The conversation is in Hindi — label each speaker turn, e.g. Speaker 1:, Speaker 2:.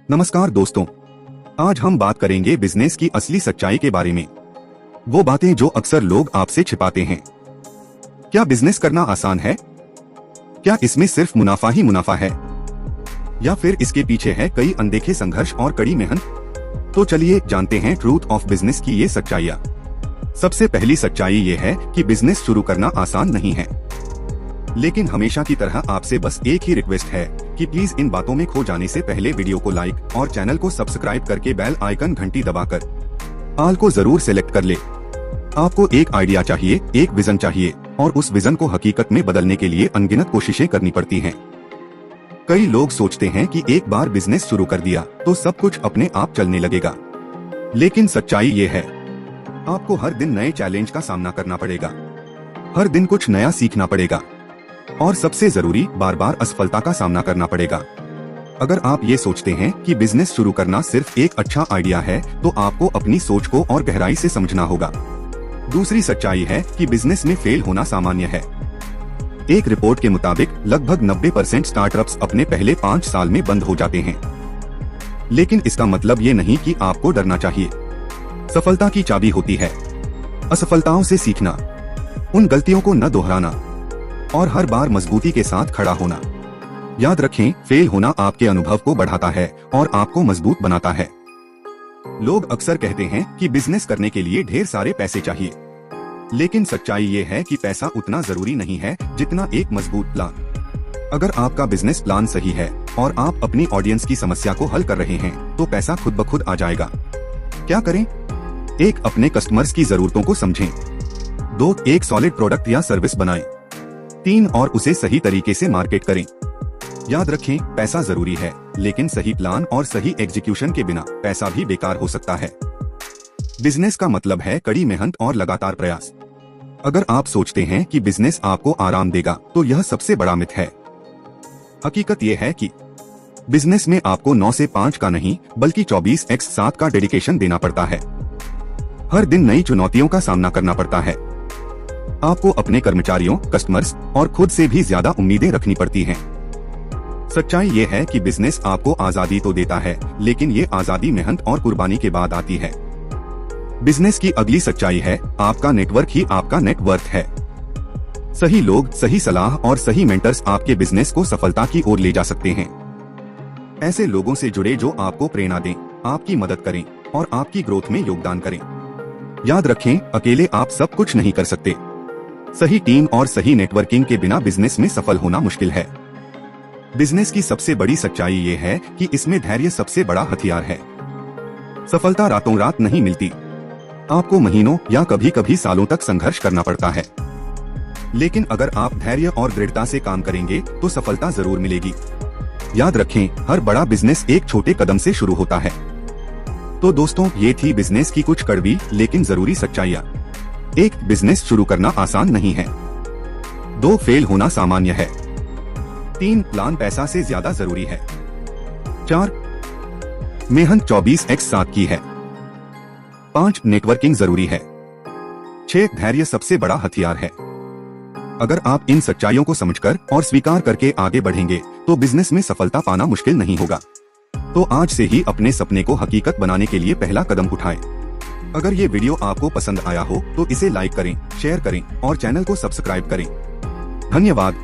Speaker 1: नमस्कार दोस्तों, आज हम बात करेंगे बिजनेस की असली सच्चाई के बारे में। वो बातें जो अक्सर लोग आपसे छिपाते हैं। क्या बिजनेस करना आसान है? क्या इसमें सिर्फ मुनाफा ही मुनाफा है, या फिर इसके पीछे है कई अनदेखे संघर्ष और कड़ी मेहनत? तो चलिए जानते हैं ट्रूथ ऑफ बिजनेस की ये सच्चाइयाँ। सबसे पहली सच्चाई ये है कि बिजनेस शुरू करना आसान नहीं है। लेकिन हमेशा की तरह आपसे बस एक ही रिक्वेस्ट है कि प्लीज इन बातों में खो जाने से पहले वीडियो को लाइक और चैनल को सब्सक्राइब करके बेल आइकन घंटी दबाकर ऑल को जरूर सिलेक्ट कर ले। आपको एक आइडिया चाहिए, एक विजन चाहिए, और उस विजन को हकीकत में बदलने के लिए अनगिनत कोशिशें करनी पड़ती हैं। कई लोग सोचते हैं कि एक बार बिजनेस शुरू कर दिया तो सब कुछ अपने आप चलने लगेगा। लेकिन सच्चाई ये है, आपको हर दिन नए चैलेंज का सामना करना पड़ेगा, हर दिन कुछ नया सीखना पड़ेगा, और सबसे जरूरी बार बार असफलता का सामना करना पड़ेगा। अगर आप ये सोचते हैं कि बिजनेस शुरू करना सिर्फ एक अच्छा आइडिया है, तो आपको अपनी सोच को और गहराई से समझना होगा। दूसरी सच्चाई है कि बिजनेस में फेल होना सामान्य है। एक रिपोर्ट के मुताबिक लगभग 90% स्टार्टअप्स अपने पहले 5 साल में बंद हो जाते हैं। लेकिन इसका मतलब ये नहीं कि आपको डरना चाहिए। सफलता की चाबी होती है असफलताओं से सीखना, उन गलतियों को न दोहराना, और हर बार मजबूती के साथ खड़ा होना। याद रखें, फेल होना आपके अनुभव को बढ़ाता है और आपको मजबूत बनाता है। लोग अक्सर कहते हैं कि बिजनेस करने के लिए ढेर सारे पैसे चाहिए, लेकिन सच्चाई ये है कि पैसा उतना जरूरी नहीं है जितना एक मजबूत प्लान। अगर आपका बिजनेस प्लान सही है और आप अपनी ऑडियंस की समस्या को हल कर रहे हैं, तो पैसा खुद ब खुद आ जाएगा। क्या करें? 1. अपने कस्टमर्स की जरूरतों को समझें। 2. एक सॉलिड प्रोडक्ट या सर्विस बनाएं। 3. और उसे सही तरीके से मार्केट करें। याद रखें, पैसा जरूरी है, लेकिन सही प्लान और सही एग्जीक्यूशन के बिना पैसा भी बेकार हो सकता है। बिजनेस का मतलब है कड़ी मेहनत और लगातार प्रयास। अगर आप सोचते हैं कि बिजनेस आपको आराम देगा, तो यह सबसे बड़ा मिथ है। हकीकत यह है कि बिजनेस में आपको 9 से 5 का नहीं, बल्कि 24x7 का डेडिकेशन देना पड़ता है। हर दिन नई चुनौतियों का सामना करना पड़ता है। आपको अपने कर्मचारियों, कस्टमर्स और खुद से भी ज्यादा उम्मीदें रखनी पड़ती हैं। सच्चाई ये है कि बिजनेस आपको आजादी तो देता है, लेकिन ये आजादी मेहनत और कुर्बानी के बाद आती है। बिजनेस की अगली सच्चाई है, आपका नेटवर्क ही आपका नेटवर्थ है। सही लोग, सही सलाह और सही मेंटर्स आपके बिजनेस को सफलता की ओर ले जा सकते हैं। ऐसे लोगों से जुड़े जो आपको प्रेरणा दें, आपकी मदद करें और आपकी ग्रोथ में योगदान करें। याद रखें, अकेले आप सब कुछ नहीं कर सकते। सही टीम और सही नेटवर्किंग के बिना बिजनेस में सफल होना मुश्किल है। बिजनेस की सबसे बड़ी सच्चाई ये है कि इसमें धैर्य सबसे बड़ा हथियार है। सफलता रातों रात नहीं मिलती, आपको महीनों या कभी कभी सालों तक संघर्ष करना पड़ता है। लेकिन अगर आप धैर्य और दृढ़ता से काम करेंगे, तो सफलता जरूर मिलेगी। याद रखें, हर बड़ा बिजनेस एक छोटे कदम से शुरू होता है। तो दोस्तों, ये थी बिजनेस की कुछ कड़वी लेकिन जरूरी सच्चाइयाँ। 1. बिजनेस शुरू करना आसान नहीं है। 2. फेल होना सामान्य है। 3. प्लान पैसा से ज्यादा जरूरी है। 4. मेहनत 24x7 की है। 5. नेटवर्किंग जरूरी है। 6. धैर्य सबसे बड़ा हथियार है। अगर आप इन सच्चाइयों को समझकर और स्वीकार करके आगे बढ़ेंगे, तो बिजनेस में सफलता पाना मुश्किल नहीं होगा। तो आज से ही अपने सपने को हकीकत बनाने के लिए पहला कदम उठाएं। अगर ये वीडियो आपको पसंद आया हो, तो इसे लाइक करें, शेयर करें और चैनल को सब्सक्राइब करें। धन्यवाद।